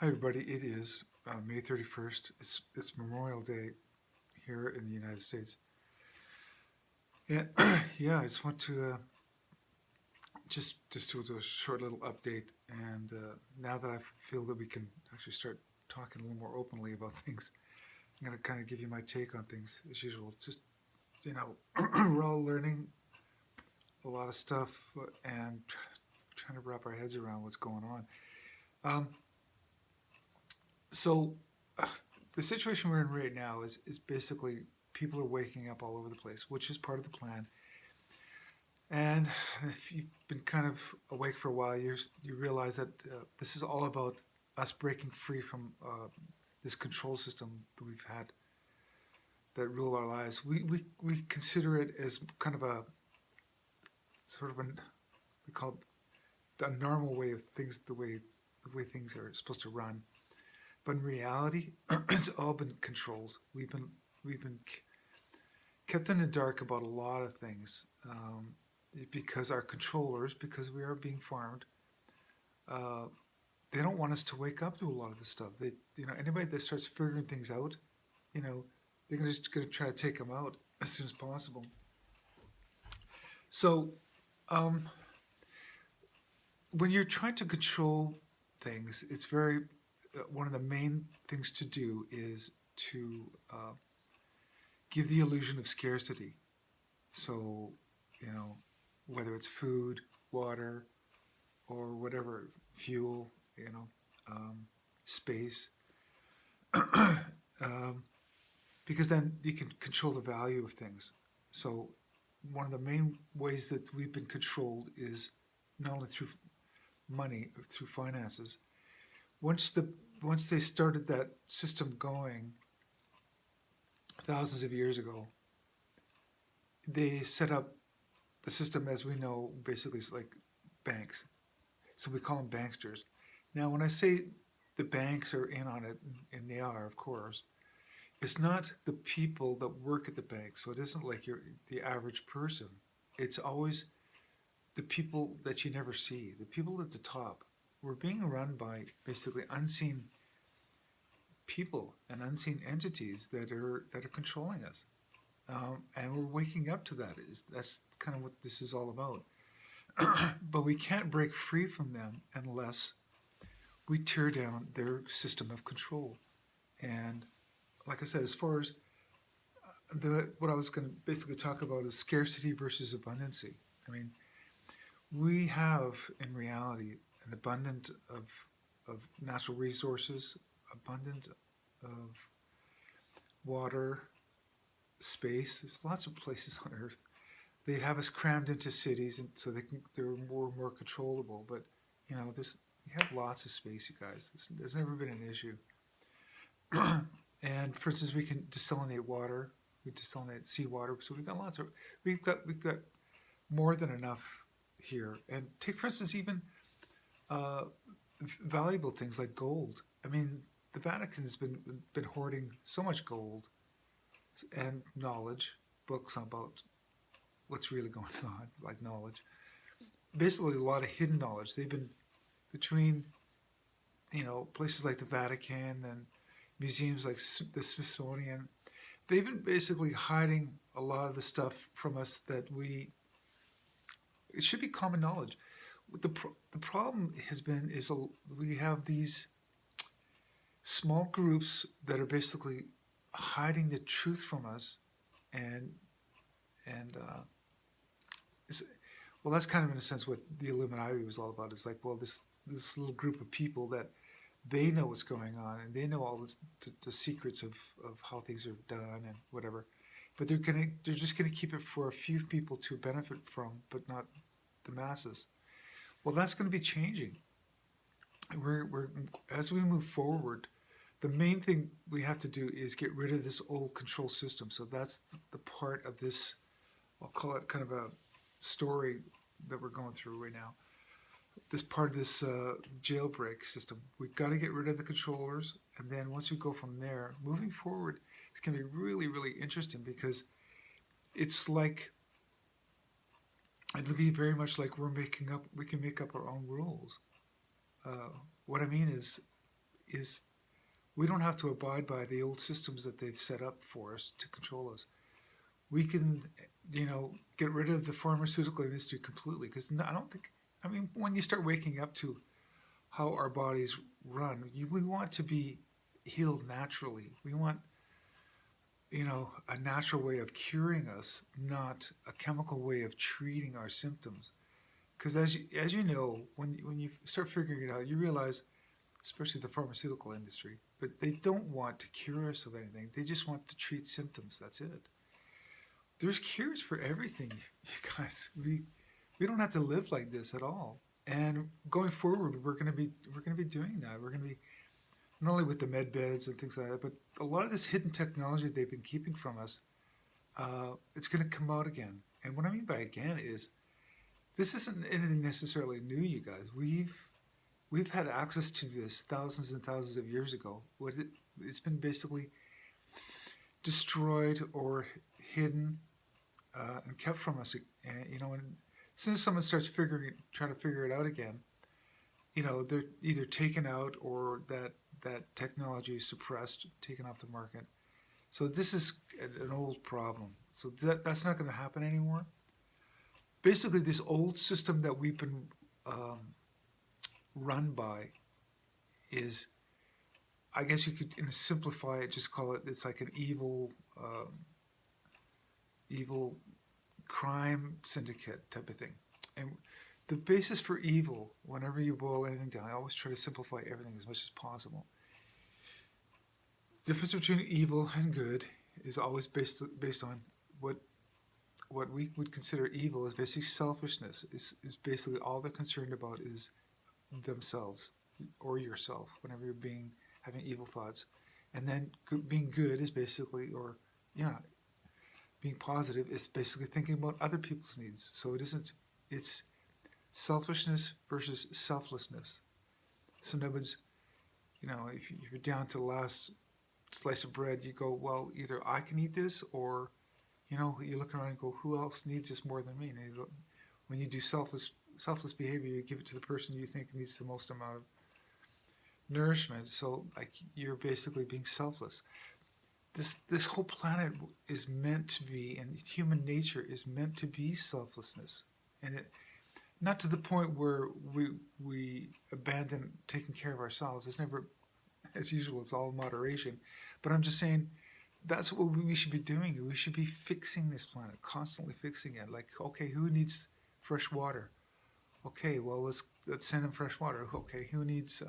Hi everybody, it is May 31st. It's Memorial Day here in the United States. And yeah, I just want to just do a short little update. And now that I feel that we can actually start talking a little more openly about things, I'm going to kind of give you my take on things as usual. Just, we're all learning a lot of stuff and trying to wrap our heads around what's going on. Um, so uh, the situation we're in right now is basically people are waking up all over the place, which is part of the plan. And if you've been kind of awake for a while, you realize that this is all about us breaking free from this control system that we've had that rule our lives. We consider it as kind of a sort of an we call it a normal way of things, the way things are supposed to run. But in reality, it's all been controlled. We've been kept in the dark about a lot of things because our controllers, because we are being farmed, uh, they don't want us to wake up to a lot of this stuff. Anybody that starts figuring things out, you know, they're just going to try to take them out as soon as possible. So, um, when you're trying to control things, it's very one of the main things to do is to give the illusion of scarcity. So, you know, whether it's food, water, or whatever, fuel, space, um, because then you can control the value of things. So, one of the main ways that we've been controlled is not only through money, through finances. Once the once they started that system going thousands of years ago, they set up the system as we know basically is like banks. So we call them banksters. Now, when I say the banks are in on it, and they are, of course, it's not the people that work at the bank. So it isn't like you're the average person. It's always the people that you never see, the people at the top. We're being run by basically unseen people and unseen entities that are controlling us, and we're waking up to that. That's kind of what this is all about. But we can't break free from them unless we tear down their system of control. And like I said, as far as what I was going to basically talk about is scarcity versus abundancy. I mean, we have in reality an abundant of natural resources, abundant of water, space. There's lots of places on Earth. They have us crammed into cities, and so they're more and more controllable. But you have lots of space, you guys. There's never been an issue. And for instance, we can desalinate water. We desalinate seawater, so we've got more than enough here. And take for instance even uh, valuable things like gold. I mean, the Vatican's been hoarding so much gold and knowledge, books about what's really going on, like knowledge. Basically, a lot of hidden knowledge. They've been between places like the Vatican and museums like the Smithsonian. They've been basically hiding a lot of the stuff from us that it should be common knowledge. The problem has been is we have these small groups that are basically hiding the truth from us, and and it's, well, that's kind of in a sense what the Illuminati was all about. It's like, well, this little group of people that they know what's going on and they know all the secrets of how things are done and whatever, but they're just gonna keep it for a few people to benefit from, but not the masses. Well, that's going to be changing. We're as we move forward, the main thing we have to do is get rid of this old control system. So that's the part of this. I'll call it kind of a story that we're going through right now. This part of this jailbreak system. We've got to get rid of the controllers, and then once we go from there, moving forward, it's going to be really, really interesting because it's like it'll be very much like we can make up our own rules. What I mean is, is we don't have to abide by the old systems that they've set up for us to control us. We can, get rid of the pharmaceutical industry completely because I don't think. I mean, when you start waking up to how our bodies run, we want to be healed naturally. We want, a natural way of curing us, not a chemical way of treating our symptoms. Because as you know, when you start figuring it out, you realize, especially the pharmaceutical industry, but they don't want to cure us of anything. They just want to treat symptoms. That's it. There's cures for everything, you guys. We don't have to live like this at all. And going forward, we're gonna be doing that. We're gonna be not only with the med beds and things like that, but a lot of this hidden technology they've been keeping from us. It's gonna come out again. And what I mean by again is this isn't anything necessarily new, you guys. We've had access to this thousands and thousands of years ago. It's been basically destroyed or hidden and kept from us. And as soon as someone starts trying to figure it out again, they're either taken out or that technology is suppressed, taken off the market. So this is an old problem. So that's not going to happen anymore. Basically, this old system that we've been run by is, I guess you could simplify it, just call it, it's like an evil crime syndicate type of thing. And the basis for evil, whenever you boil anything down, I always try to simplify everything as much as possible. The difference between evil and good is always based on what we would consider evil is basically selfishness. Is basically all they're concerned about is themselves or yourself whenever you're having evil thoughts. And then being good is basically, being positive is basically thinking about other people's needs. So it's selfishness versus selflessness. So in other words, if you're down to the last slice of bread, you go, well, either I can eat this or, you look around and go, who else needs this more than me? And when you do selfless behavior, you give it to the person you think needs the most amount of nourishment. So like you're basically being selfless. This whole planet is meant to be, and human nature is meant to be selflessness, and not to the point where we abandon taking care of ourselves. It's never, as usual, it's all moderation. But I'm just saying that's what we should be doing. We should be fixing this planet, constantly fixing it. Like, okay, who needs fresh water? Okay, well let's send them fresh water. Okay, who needs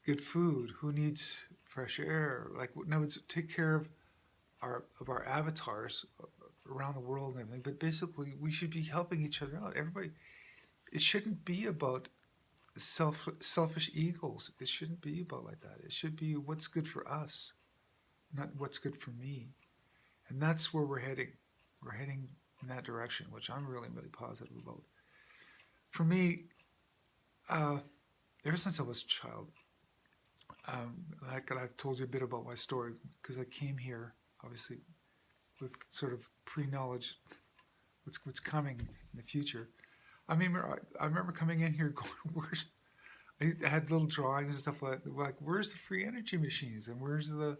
good food? Who needs fresh air? Like, no, it's take care of our avatars around the world and everything. But basically, we should be helping each other out. Everybody, it shouldn't be about selfish egos. It shouldn't be about like that. It should be what's good for us, not what's good for me. And that's where we're heading. We're heading in that direction, which I'm really, really positive about. For me, ever since I was a child, I've told you a bit about my story because I came here, obviously, with sort of pre-knowledge what's coming in the future. I remember coming in here going, I had little drawings and stuff like where's the free energy machines and where's the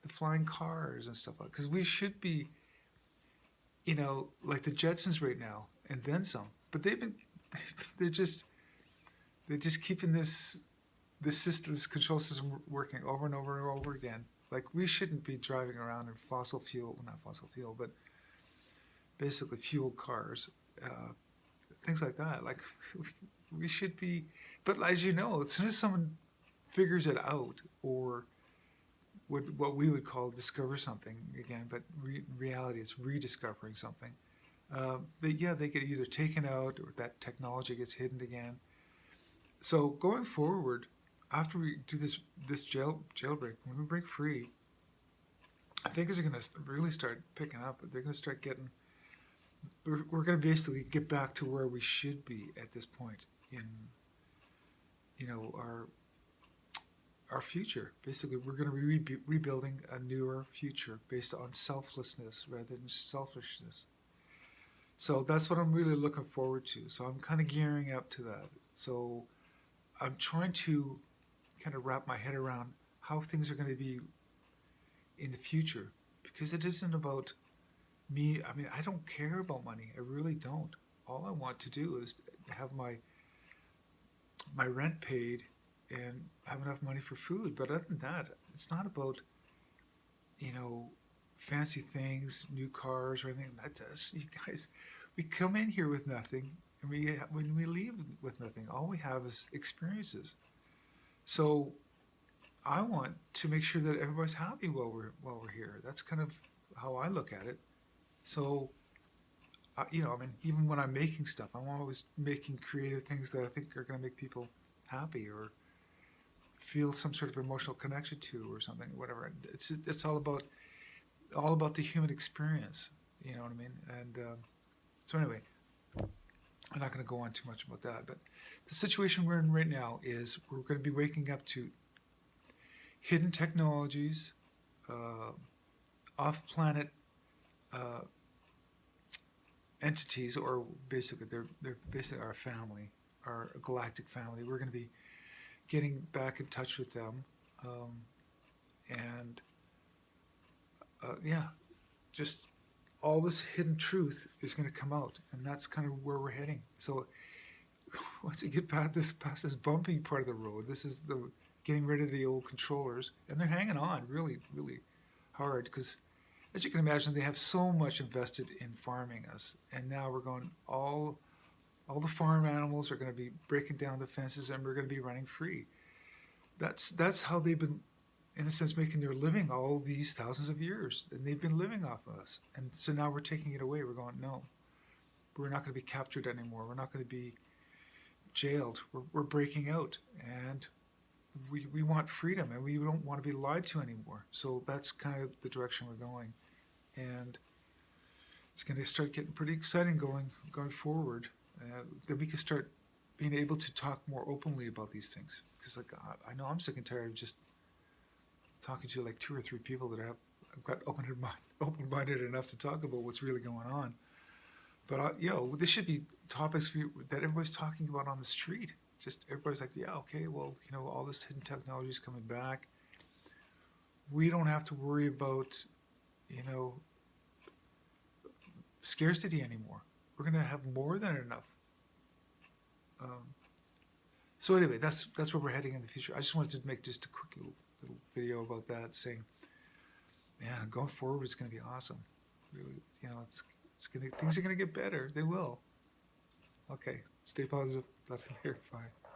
flying cars and stuff like that? Because we should be, like the Jetsons right now and then some. But they're just keeping this system, this control system working over and over and over again. Like we shouldn't be driving around in not fossil fuel, but basically fuel cars, things like that. Like we should be, but as you know, as soon as someone figures it out or what we would call discover something again, but in reality it's rediscovering something. They get either taken out or that technology gets hidden again. So going forward, after we do this jailbreak, when we break free, things are going to really start picking up. They're going to start getting. We're going to basically get back to where we should be at this point in, our future. Basically, we're going to be rebuilding a newer future based on selflessness rather than selfishness. So that's what I'm really looking forward to. So I'm kind of gearing up to that. So I'm trying to kind of wrap my head around how things are going to be in the future, because it isn't about me. I mean, I don't care about money. I really don't. All I want to do is have my rent paid and have enough money for food. But other than that, it's not about, you know, fancy things, new cars or anything. That does, you guys, we come in here with nothing, and when we leave with nothing, all we have is experiences. So I want to make sure that everybody's happy while we're here. That's kind of how I look at it. So, you know, I mean, even when I'm making stuff, I'm always making creative things that I think are going to make people happy or feel some sort of emotional connection to or something, whatever. It's all about the human experience. You know what I mean? And so anyway, I'm not going to go on too much about that. But the situation we're in right now is we're going to be waking up to hidden technologies, off-planet uh, entities, or basically they're basically our family, our galactic family. We're going to be getting back in touch with them, and yeah, just all this hidden truth is going to come out, and that's kind of where we're heading. So once you get past this bumpy part of the road, this is the getting rid of the old controllers, and they're hanging on really, really hard because, as you can imagine, they have so much invested in farming us, and now we're going all the farm animals are going to be breaking down the fences, and we're going to be running free. That's how they've been, in a sense, making their living all these thousands of years, and they've been living off of us. And so now we're taking it away. We're going, no, we're not going to be captured anymore. We're not going to be jailed. We're breaking out, and we want freedom, and we don't want to be lied to anymore. So that's kind of the direction we're going, and it's going to start getting pretty exciting going forward. Then we can start being able to talk more openly about these things, because like I know I'm sick and tired of just talking to like 2 or 3 people that I've got open-minded enough to talk about what's really going on. But you know, this should be topics that everybody's talking about on the street. Just everybody's like, yeah, okay, well, you know, all this hidden technology is coming back. We don't have to worry about, you know, scarcity anymore. We're going to have more than enough. So anyway, that's where we're heading in the future. I just wanted to make just a quick little video about that, saying, yeah, going forward, it's going to be awesome. Really, you know, things are going to get better. They will. Okay, stay positive. That's here. Bye.